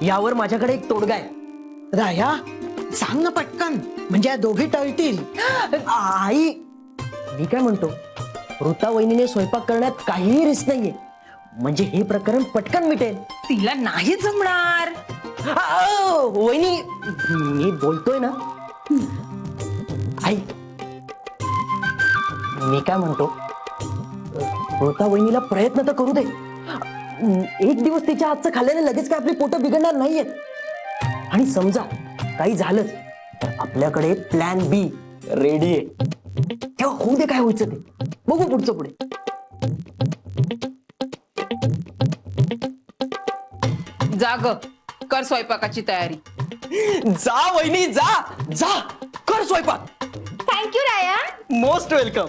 यावर माझ्याकडे एक तोडगा आहे. राया सांग ना पटकन, म्हणजे या दोघी टळतील. आई मी काय म्हणतो, ऋता वहिनीने स्वयंपाक करण्यात काहीही रिस्क नाहीये, म्हणजे हे प्रकरण पटकन मिटेल. तिला नाही जमणार. वहिनी मी बोलतोय ना. आई मी काय म्हणतो, ऋता वहिनीला प्रयत्न तर करू दे. एक दिवस तिच्या हातचं खाल्ल्याने लगेच काय आपली पोटं बिघडणार नाहीयेत. आणि समजा काही झालंच तर आपल्याकडे प्लॅन बी रेडी आहे. तेव्हा होऊ दे, काय व्हायचं ते बघू पुढचं पुढे. जाग कर स्वयंपाकाची तयारी. जा वहिनी जा जा, कर स्वयंपाक. थँक्यू राया. Most welcome.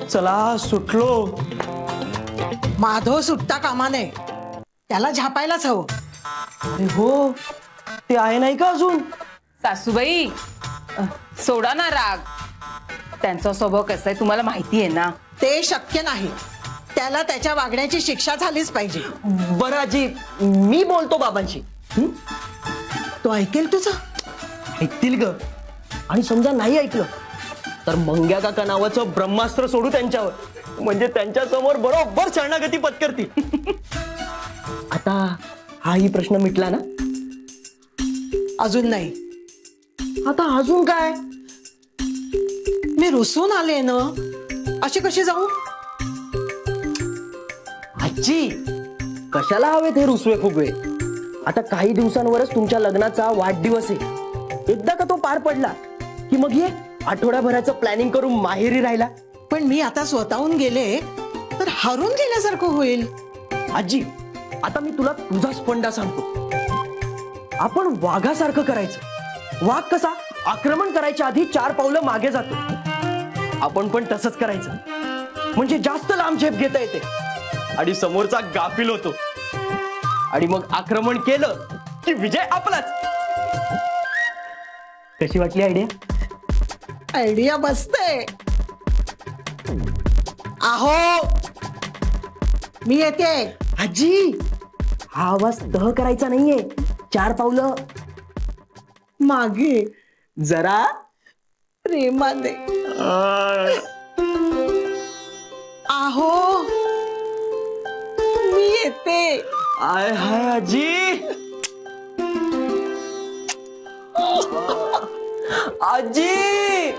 चला सुटलो. माधव सुटता कामा नये, त्याला झापायलाच हवं. अरे हो, ते आहे नाही का अजून. सासूबाई सोडा ना राग. त्यांचा स्वभाव कसा आहे तुम्हाला माहिती आहे ना. ते शक्य नाही, त्याला त्याच्या वागण्याची शिक्षा झालीच पाहिजे. बरं आजी, मी बोलतो बाबांशी. तो ऐकेल तुझं? ऐकतील ग. आणि समजा नाही ऐकलं तर मंग्या काका नावाचं ब्रह्मास्त्र सोडू त्यांच्यावर, म्हणजे त्यांच्या समोर बरोबर शरणागती पत्करतील. आता हाही प्रश्न मिटला ना. अजून नाही. आता अजून काय. मी रुसून आले ना, अशी कशी जाऊ? आजी कशाला हवेत हे रुसवे फुगवे. आता काही दिवसांवरच तुमच्या लग्नाचा वाढदिवस आहे. एकदा का तो पार पडला की मग ये आठवड्याभराचं प्लॅनिंग करून माहेरी राहिला. पण मी आता स्वतःहून गेले तर हरून गेल्यासारखं होईल. आजी आता मी तुला तुझाच फंडा सांगतो. आपण वाघासारखं करायचं. वाघ कसा आक्रमण करायच्या आधी 4 पावलं मागे जातो, आपण पण तसंच करायचं. म्हणजे जास्त लांब झेप घेता येते आणि समोरचा गाफील होतो. आणि मग आक्रमण केलं की विजय आपलाच. कशी वाटली आयडिया? आयडिया बसते. आहो मी येते. आजी हा आवाज तह करायचा नाहीये. 4 पावलं मागे जरा प्रेमाने. आहो मी येते. आय हाय आजी. आजी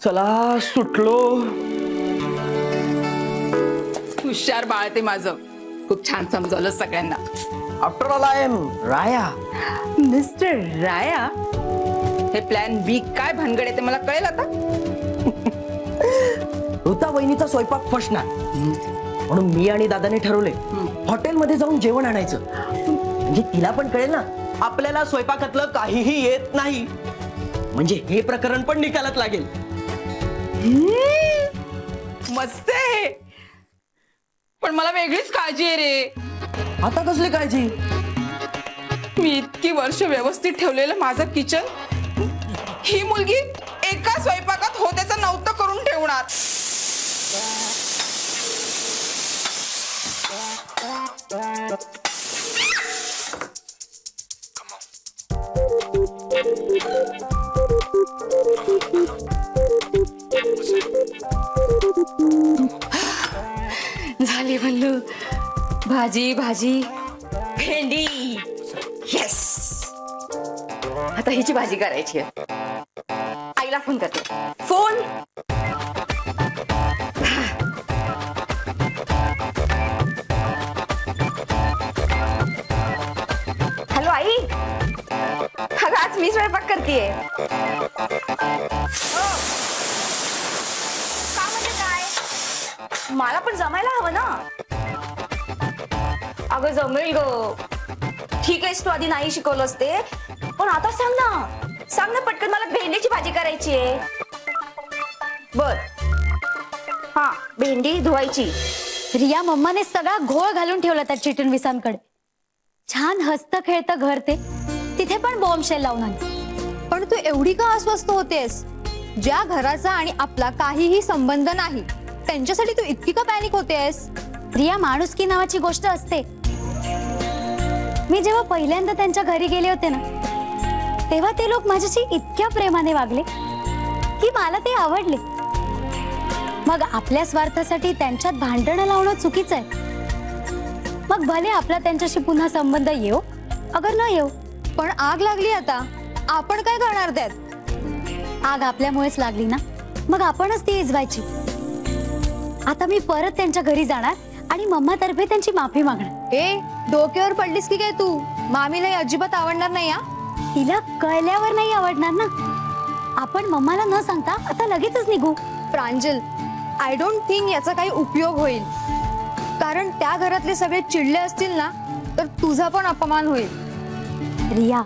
चला सुटलो. हुशार बाळ ते माझं. खूप छान समजवलं सगळ्यांना. After all I am Raya. Mister Raya, हे प्लॅन बी काय भानगड आहे ते मला कळेल आता. ऋता वहिनीचा स्वयंपाक फसणार म्हणून मी आणि दादाने ठरवले हॉटेलमध्ये जाऊन जेवण आणायचं. म्हणजे तिला पण कळेल ना आपल्याला स्वयंपाकातलं काहीही येत नाही. म्हणजे हे प्रकरण पण निकालात लागेल. मस्त आहे. पण मला वेगळीच काळजी आहे रे. आता कसली काळजी? मी इतकी वर्ष व्यवस्थित ठेवलेलं माझं किचन ही मुलगी एका स्वयंपाकात होत्याचं नव्हतं करून ठेवणार. झाली भल्लू. भाजी भाजी भेंडी. येस. आता हिची भाजी करायची आहे. आईला फोन करते. फोन. हॅलो आई. अगं आज मी स्वयंपाक करतेय. का म्हणजे काय? मला पण जमायला हवं ना. अगं जमेल ग. ठीक आहेस तू आधी नाही शिकवलं असते, पण आता सांग ना पटकन. मला भेंडीची भाजी करायची आहे. बर. हा भेंडी धुवायची. रिया मम्माने सगळा घोळ घालून ठेवला त्या चिटणवीसांकडे. छान हसतं खेळतं घर ते, तिथे पण बॉम्बशेल लावून आली. पण तू एवढी का अस्वस्थ होतेस? ज्या घराचा आणि आपला काहीही संबंध नाही त्यांच्यासाठी तू इतकी का पॅनिक होतेस? रिया, माणुसकी नावाची गोष्ट असते. मी जेव्हा पहिल्यांदा त्यांच्या घरी गेले होते ना, तेव्हा ते लोक माझ्याशी इतक्या प्रेमाने वागले की मला ते आवडले. मग आपल्या स्वार्थासाठी त्यांच्यात भांडणं लावणं चुकीचं आहे. मग भले आपला त्यांच्याशी पुन्हा संबंध येऊ अगर न येऊ, पण आग लागली आता, आपण काय करणार त्यात? आग आपल्यामुळेच लागली ना, मग आपणच ती इजवायची. आता मी परत त्यांच्या घरी जाणार आणि मम्मातर्फे त्यांची माफी मागणार. ए, डोक्यावर पडलीस की काय तू? मामीला हे अजिबात आवडणार नाही हा. तिला कळल्यावर नाही आवडणार ना. आपण मम्माला न सांगता आता लगेचच निघू. प्रांजल, आय डोंट थिंक याचा काही उपयोग होईल. कारण त्या घरातले सगळे चिडले असतील ना, तर तुझा पण अपमान होईल. रिया,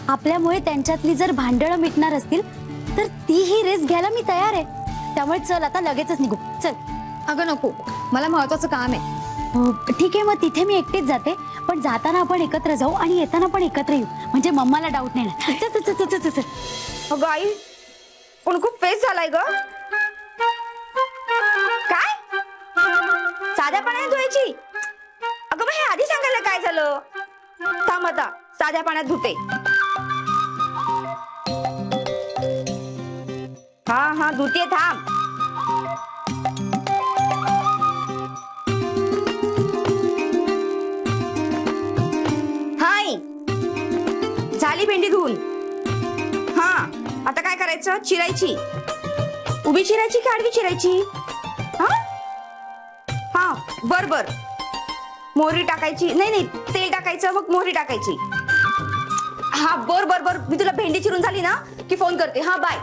आपल्यामुळे त्यांच्यातली जर भांडणं मिटणार असतील तर तीही रिस्क घ्यायला मी तयार आहे. त्यामुळे चल आता लगेचच निघू. चल. अगं नको, मला महत्वाचं काम आहे. हो, ठीक आहे, मग तिथे मी एकटीच जाते. पण जाताना आपण एकत्र जाऊ आणि येताना पण एकत्र येऊ, म्हणजे मम्माला डाऊट नाही येणार. चल चल चल चल चल. अगं आई, पण खूप फेस झालाय ग. काय साध्या पाण्यात धुवायची? अगं मग हे आधी सांगायला काय झालं? थांब आता साध्या पाण्यात धुते. हा धुते, थांब. हाय, झाली भेंडी धुवून. हा, आता काय करायचं? चिरायची. उभी चिरायची की आडवी चिरायची? हा बर बर. मोहरी टाकायची. नाही, तेल टाकायचं, मग मोहरी टाकायची. हा बर बर बर. मी तुला भेंडी चिरून झाली ना की फोन करते. हा बाय.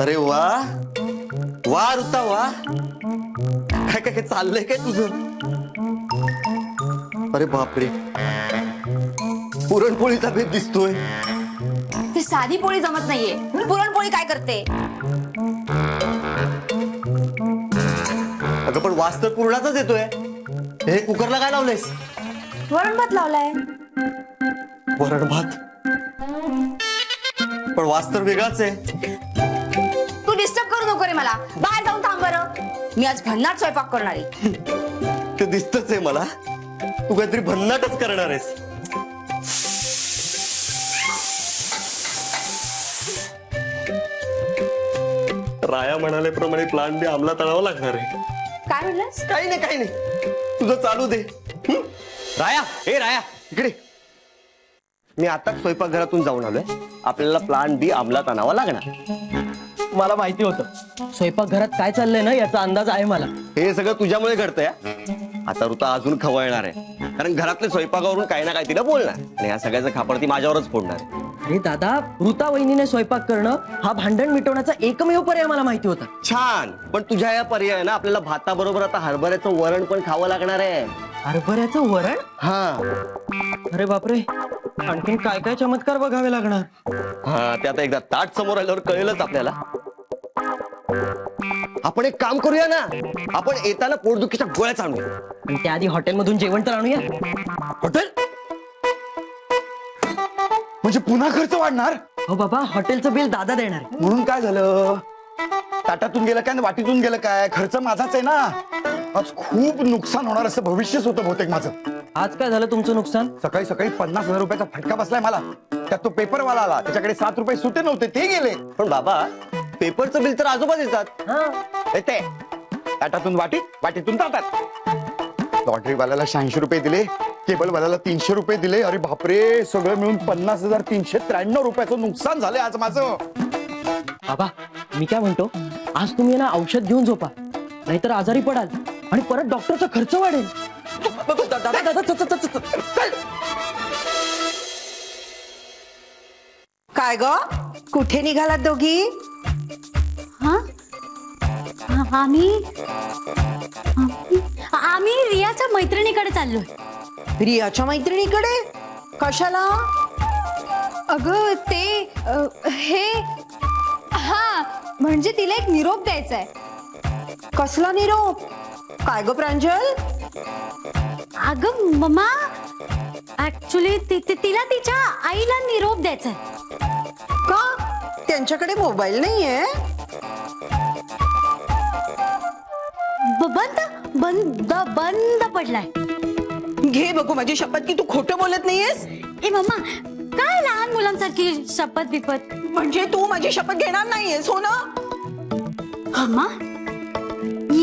अरे वा वा ऋता वा. काय काय चाललंय काय तुझं? अरे बापरे, पुरणपोळीचा भेद दिसतोय. ती साधी पोळी जमत नाहीये, पुरणपोळी काय करते? अगं पण वास तर पुरणाचाच येतोय. हे कुकरला काय लावलंयस? वरण भात लावलाय. वरण भात? पण वास तर वेगळाच आहे. तू डिस्टर्ब करू नको रे मला. बाहेर जाऊन थांब बरं. मी आज भन्नाट स्वयंपाक करणार आहे. ते दिसतच आहे मला. तू काहीतरी भन्नाटच करणार आहेस. राया म्हणाल्याप्रमाणे प्लान बी अंमलात आणावं लागणार आहे. काय म्हणलंस? काही नाही, तुझं चालू दे. राया, हे राया इकडे. मी आता स्वयंपाकघरातून जाऊन आलोय. आपल्याला प्लान बी अंमलात आणावा लागणार. मला माहिती होतं स्वयंपाकघरात काय चाललंय ना याचा अंदाज आहे मला. हे सगळं तुझ्यामुळे घडतंय. आता ऋता अजून खवळणार आहे, कारण घरातले स्वयंपाकावरून काही ना काही तिला बोलणार आणि या सगळ्याचं खापर ती माझ्यावरच फोडणार. अरे दादा, ऋता वहिनीने स्वयंपाक करणं हा भांडण मिटवण्याचा एकमेव पर्याय मला माहिती होता. छान. पण तुझ्या या पर्यायानं आपल्याला भाताबरोबर आता हरभऱ्याचं वरण पण खावं लागणार आहे. हरभऱ्याचं वरण? हा. अरे बापरे, आणखीन काय काय चमत्कार बघावे लागणार. हा, ते आता एकदा ताट समोर आल्यावर कळेलच आपल्याला. आपण एक काम करूया ना, आपण येताना पोटदुखीच्या गोळ्याच आणूया. आणि त्याआधी हॉटेलमधून जेवण तर आणूया. हॉटेल म्हणजे पुन्हा खर्च वाढणार? हो बाबा, हॉटेलचं बिल दादा देणार. म्हणून काय झालं? ताटातून गेलं काय आणि वाटीतून गेलं काय? खर्च माझाच आहे ना. आज खूप नुकसान होणार असं भविष्यच होतं बहुतेक माझं. आज काय झालं तुमचं नुकसान? सकाळी सकाळी 50,000 रुपयाचा फटका बसलाय मला. त्यात तो पेपरवाला आला, त्याच्याकडे 7 रुपये सुटे नव्हते, ते गेले. पण बाबा, पेपरचं बिल तर आजोबा देतात. येते ताटातून वाटीत, वाटीतून ताटात. लॉटरीवाल्याला 86 रुपये दिले, केबलवाल्याला 300 रुपये दिले. अरे बापरे, सगळं मिळून 50,393 रुपयाचं नुकसान झालंय आज माझं. बाबा, मी काय म्हणतो, आज तुम्ही ना औषध घेऊन झोपा, नाहीतर आजारी पडाल आणि परत डॉक्टरचा खर्च वाढेल. दादा दादा, चल. काय ग, कुठे निघालात दोघी? हा? आम्ही रियाच्या मैत्रिणीकडे चाललोय. रियाच्या मैत्रिणीकडे? कशाला? अगं ते हे, हा म्हणजे तिला एक निरोप द्यायचा आहे. कसला निरोप? काय ग प्रांजल? अगं मम्मा, ऍक्च्युली तिला तिच्या आईला निरोप द्यायचा. त्यांच्याकडे मोबाईल नाहीये. बंद बंद बंद पडलाय. घे बघू माझी शपथ की तू खोटं बोलत नाहीयेस. ए मम्मा, काय लहान मुलांसारखी शपथ बिपत. म्हणजे तू माझी शपथ घेणार नाहीयेस हो ना. मम्मा,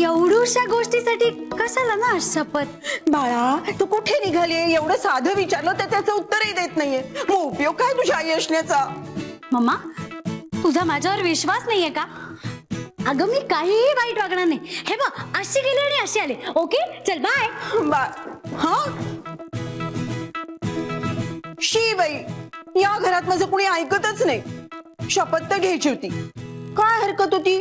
एवढूशा गोष्टीसाठी कशाला ना शपथ. बाळा तू कुठे निघाली? एवढं साधं विचारलं तर त्याचं उत्तरही देत नाहीये. मग उपयोग काय तुझ्या आई असण्याचा? मम्मा, तुझा माझ्यावर विश्वास नाहीये का? अगं मी काहीही वाईट वागणार नाही. हे बघ, अशी गेली आणि अशी आले. ओके, चल बाय. हा शी बाई, या घरात माझं कुणी ऐकतच नाही. शपथ तर घ्यायची होती. काय हरकत होती?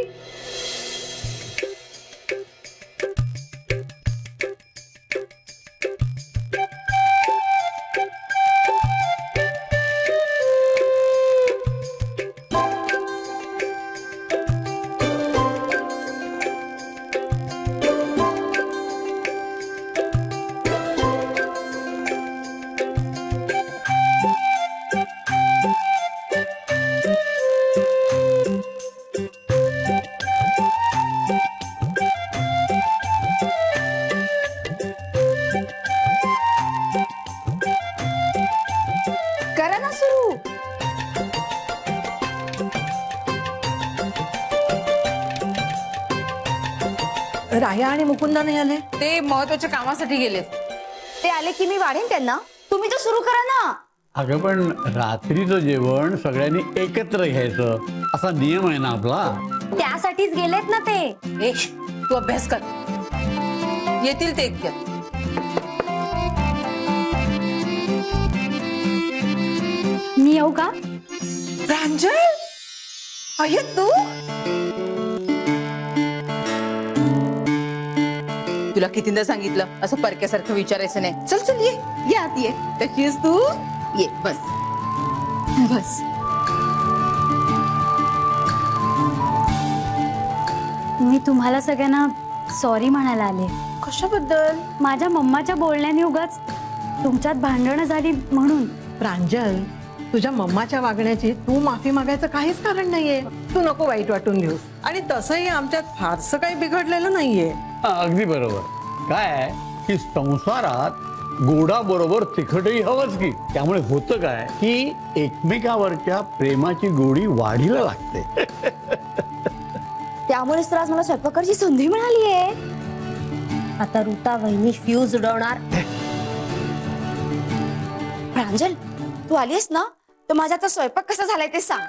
करा ना सुरू. राया आणि मुकुंदा नाही आले. ते महत्वाच्या कामासाठी गेलेत. ते आले की मी वाढेन त्यांना. तुम्ही तर सुरू करा ना. अगं पण रात्रीचं जेवण सगळ्यांनी एकत्र घ्यायचं असा नियम आहे ना आपला. त्यासाठीच गेलेत ना ते. ए, तू अभ्यास कर. येतील ते इतक्यात. मी येऊ का? प्रांजल, आहे तू? तुला कितींदा सांगितलं असं परक्यासारखं विचारायचं नाही. चल चल ये, ये आत ये. कशी आहेस तू? ये बस बस. मी तुम्हाला सगळ्यांना सॉरी म्हणायला आले. कशाबद्दल? माझ्या मम्माच्या बोलण्याने उगाच तुमच्यात भांडणं झाली म्हणून. प्रांजल, तुझ्या मम्माच्या वागण्याची तू माफी मागायचं काहीच कारण नाहीये. तू नको वाईट वाटून घेऊस. आणि तसंही आमच्यात फारसं काही बिघडलेलं नाहीये. अगदी बरोबर. काय आहे की संसारात गोडा बरोबर तिखटही हवंच की. त्यामुळे होतं काय की एकमेकावरच्या प्रेमाची गोडी वाढीला लागते. त्यामुळेच तर आज मला स्वयंपाकाची संधी मिळाली आहे. आता ऋता वहिनी फ्यूज उडवणार. प्रांजल, तू आलीस ना तर माझा आता स्वयंपाक कसा झालाय ते सांग.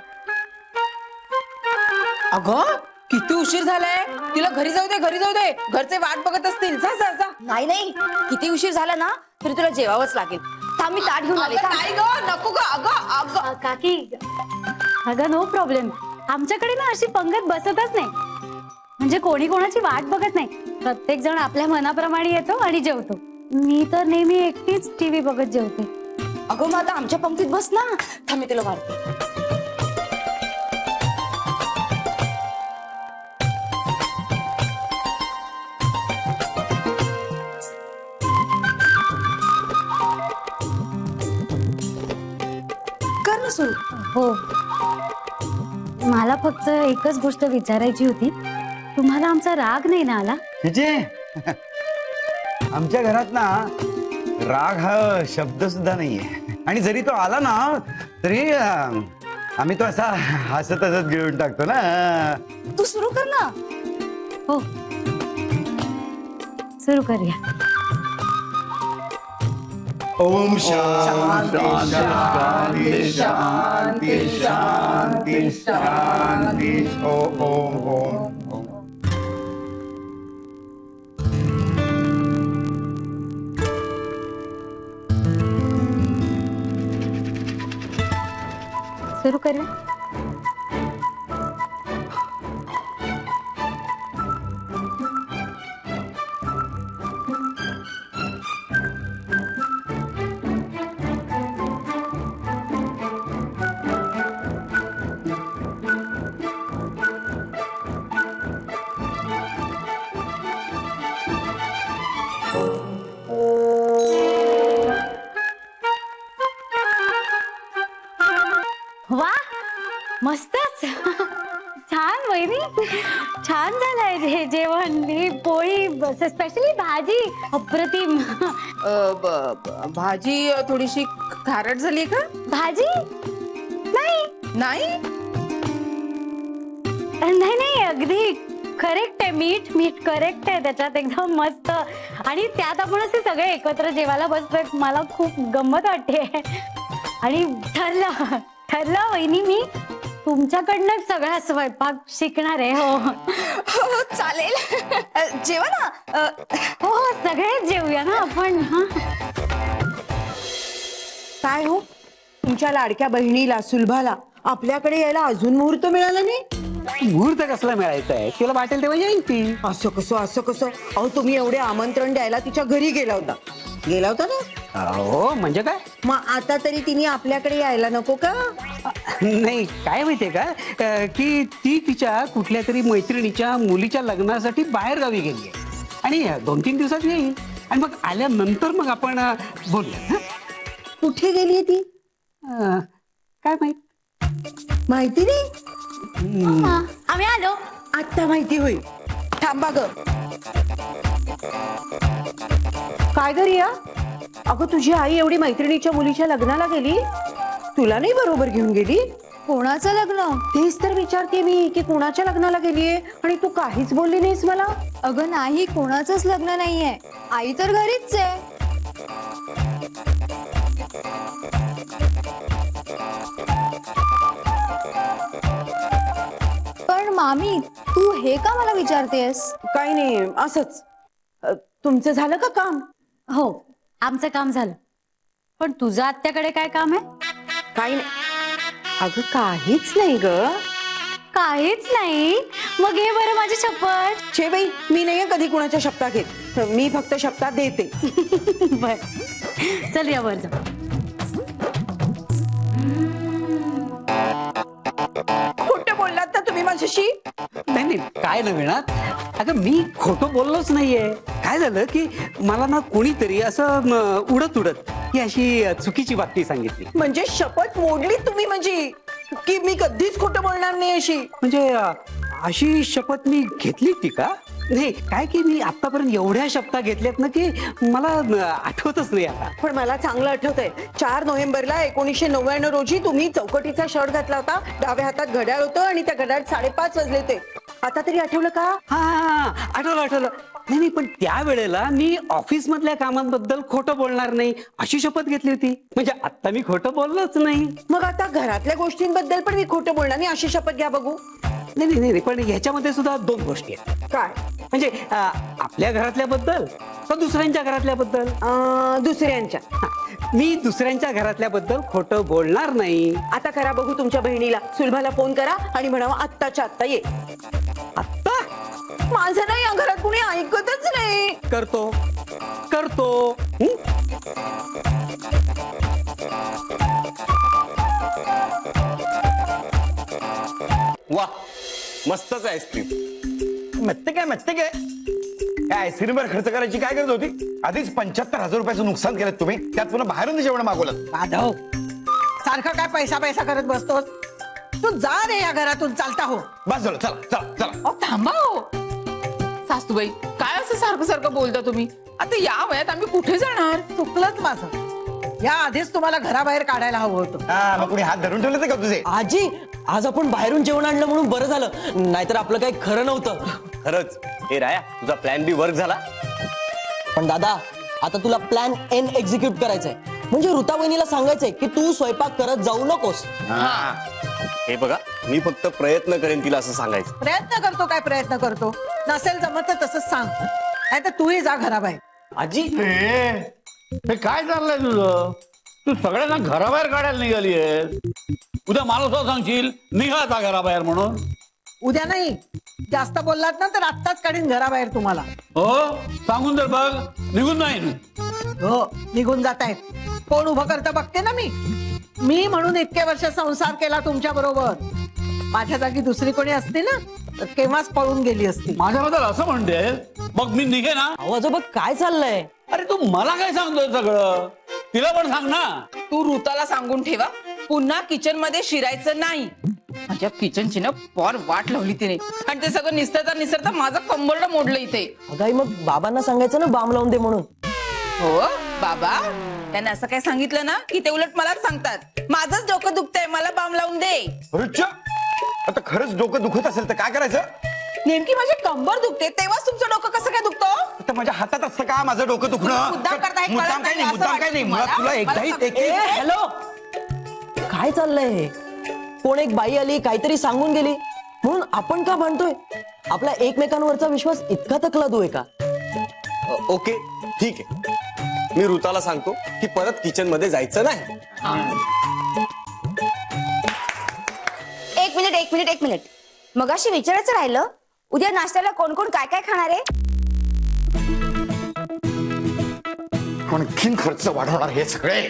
अगं किती उशीर झालाय. तिला घरी जाऊ दे, घरी जाऊ दे. घरचे वाट बघत असतील. जा जा जा. नाही नाही, किती उशीर झाला ना तरी तुला जेवावंच लागेल. थांब, मी ताट घेऊन आले. अगं, नाही ग, नको ग. अगं अगं काकी, अगं नो प्रॉब्लेम. आमच्याकडे ना अशी पंगत बसतच नाही. म्हणजे कोणी कोणाची वाट बघत नाही. प्रत्येक जण आपल्या मनाप्रमाणे येतो आणि जेवतो. मी तर नेहमी एकटीच टीव्ही बघत जेवते. अगं मग आता आमच्या पंक्तीत बस ना. थांब, मी तुला वाढते. कर ना सुरू. हो, मला फक्त एकच गोष्ट विचारायची होती. तुम्हाला आमचा राग नाही ना आला? आमच्या घरात ना राग हा शब्द सुद्धा नाहीये. आणि जरी तो आला ना तरी आम्ही तो असा हसत हसत गिळून टाकतो ना. तू सुरू कर ना. हो, सुरू करूया. ओम शांती शांती शांती शांती शांती. ओम ओम ओम. सुरू करूया. मस्तच. छान वहिनी, छान झालंय जेवण. ही पोळी, स्पेशली भाजी अप्रतिम. भाजी थोडीशी खारट झाली का? भाजी नाही नाही नाही नाही, अगदी करेक्ट आहे. मीठ करेक्ट आहे त्याच्यात, एकदम मस्त. आणि त्यात आपण असे सगळे एकत्र जेवायला बसतोय, मला खूप गंमत वाटते. आणि ठरलं वहिनी, मी तुमच्याकडनं सगळा स्वयंपाक शिकणार आहे. हो हो चालेल. जेवा ना. हो हो, सगळेच जेवूया ना आपण. हा काय हो, तुमच्या लाडक्या बहिणीला सुलभाला आपल्याकडे यायला अजून मुहूर्त मिळाला नाही? मुहूर्त कसला मिळायचा आहे? तिला वाटेल तेव्हा येईल ती. असं कसं? अहो, तुम्ही एवढे आमंत्रण द्यायला तिच्या घरी गेला होता ना? हो म्हणजे काय? मग आता तरी तिने आपल्याकडे यायला नको का? नाही, काय माहितीये का, की ती तिच्या कुठल्या तरी मैत्रिणीच्या मुलीच्या लग्नासाठी बाहेर गावी गेली आहे आणि 2-3 दिवसात येईल. आणि मग आल्यानंतर मग आपण बोलूया. हं? कुठे गेलीये ती? काय माहित? माहिती नाही. आम्ही आलो. आता माहिती होईल. थांबा ग. काय ग रिया, अगं तुझी आई एवढी मैत्रिणीच्या मुलीच्या लग्नाला गेली, तुला नाही बरोबर घेऊन गेली? कोणाचं लग्न? तेच तर विचारते मी की कोणाच्या लग्नाला गेलीये आणि तू काहीच बोलली नाहीस मला. अगं नाही, कोणाचंच लग्न नाहीये. आई तर घरीच आहे. पण मामी, तू हे का मला विचारतेस? काही नाही, असंच. तुमचं झालं का काम? हो, आमचं काम झालं. पण तुझं आत्याकडे काय काम आहे? काही नाही. अगं काहीच नाही ग. काहीच नाही? मग हे बरं माझी शपथ. छे बाई, मी नाहीये कधी कुणाच्या शब्दा घेत. मी फक्त शब्दात देते. बर, चल या वर जाऊ. खोटं बोललात ना तुम्ही माझ्याशी? नाही, काय नवीन? अगं मी खोटं बोललोच नाहीये. काय झालं की मला ना कोणीतरी असं उडत ही अशी चुकीची बातमी सांगितली. म्हणजे शपथ मोडली तुम्ही माझी की मी कधीच खोटं बोलणार नाही अशी? म्हणजे अशी शपथ मी घेतली ती का? नाही, काय की मी आतापर्यंत एवढ्या शपथा घेतल्यात ना की मला आठवतच नाही आता. पण मला चांगलं आठवतंय, 4 नोव्हेंबरला 1999 रोजी तुम्ही चौकटीचा शर्ट घातला होता, डाव्या हातात घड्याळ होतं आणि त्या घड्याळात 5:30 वाजले होते. आता तरी आठवलं का? हा, आठवलं. नाही, पण त्या वेळेला मी ऑफिस मधल्या कामांबद्दल खोटं बोलणार नाही अशी शपथ घेतली होती. म्हणजे आता मी खोटं बोललोच नाही. मग आता घरातल्या गोष्टींबद्दल पण मी खोटं बोलणार नाही अशी शपथ घ्या बघू. नाही, पण ह्याच्यामध्ये सुद्धा 2 गोष्टी आहेत. काय? म्हणजे आपल्या घरातल्याबद्दल का दुसऱ्यांच्या घरातल्याबद्दल? दुसऱ्यांच्या. मी दुसऱ्यांच्या घरातल्याबद्दल खोटं बोलणार नाही. आता करा बघू तुमच्या बहिणीला, सुलभाला फोन करा आणि म्हणावा आत्ताच्या आत्ता ये. आत्ता? माझं नाही, या घरात कुणी ऐकतच नाही. करतो. वा, मस्तच आईस्क्रीम. मस्त काय आईस्क्रीमवर खर्च करायची काय गरज होती? आधीच 75,000 रुपयाचं नुकसान केलं तुम्ही, त्यात पुन्हा बाहेरून जेवण मागवलं. माधव, सारखं काय पैसा करत बसतोस? तू जा रे या घरातून, चालता हो. बस झालं, चला. थांबा हो सासूबाई, काय असं सारखं बोलता तुम्ही? आता या वयात आम्ही कुठे जाणार? चुकलंच माझं. या आधीच तुम्हाला घराबाहेर काढायला हवं होतं. हा, मग कुणी हात धरून ठेवले का तुझे? आजी, आज आपण बाहेरून जेवण आणलं म्हणून बरं झालं, नाहीतर आपलं काही खरं नव्हतं. खरंच हे राया, तुझा प्लॅन बी वर्क झाला. पण दादा, आता तुला प्लॅन एन एक्झिक्यूट करायचंय. म्हणजे ऋता वहिनीला सांगायचंय की तू स्वयंपाक करत जाऊ नकोस. हे बघा, मी फक्त प्रयत्न करेन तिला असं सांगायचं. प्रयत्न करतो नसेल जमत तर तसंच सांग, नाही तर तूही जा घराबाहेर. आजी, हे काय चाललंय तुझं? तू सगळ्यांना घराबाहेर काढायला निघाली आहे. उद्या मला सुद्धा सांगशील निघा आता घराबाहेर म्हणून? उद्या नाही, जास्त बोललात ना तर आत्ताच काढीन घराबाहेर तुम्हाला. हो, सांगून तर बघ, निघून नाही. हो, निघून जात आहेत. कोण उभं करतं बघते ना मी म्हणून इतके वर्ष संसार केला तुमच्या बरोबर. माझ्या जागी दुसरी कोणी असते ना तर केव्हाच पळून गेली असती. माझ्याबद्दल असं म्हणते, मग मी निघे ना? अहो आजोबा, काय चाललंय? अरे तू मला काय सांगतोय सगळं? तिला पण सांग ना. तू ऋताला सांगून ठेवा, पुन्हा किचन मध्ये शिरायचं नाही. माझ्या किचनची ना पार वाट लावली तिने आणि ते सगळं निसरता माझं कंबरड मोडलं इथे. अगाई मग बाबांना सांगायचं ना बाम लावून दे म्हणून. हो बाबा त्यांना असं काय सांगितलं ना की ते उलट मलाच सांगतात माझंच डोकं दुखतंय मला बाम लावून दे. रुच्चा, आता खरंच डोकं दुखत असेल तर काय करायचं? नेमकी माझी कंबर दुखते तेव्हाच तुमचं डोकं कसं काय दुखतं? आता माझ्या हातात असतं का माझं डोकं दुखणं? मुद्दाम करताय, कळत मुद्दाम काय नाही, नाही, असं मुद्दाम काय वाटतं नाही. मुळात मला. तुला एकदाही मला ए हॅलो, काय चाललंय हे? कोण एक बाई आली काहीतरी सांगून गेली म्हणून आपण का भांडतोय? आपला एकमेकांवरचा विश्वास इतका तकलादू का? ओके ठीक आहे, मी ऋताला सांगतो की परत किचन मध्ये जायचं नाही. एक मिनिट मगाशी विचारायचं राहिलं उद्या नाश्त्याला कोण कोण काय काय खाणार आहे? आणखीन खर्च वाढवणार हे सगळे.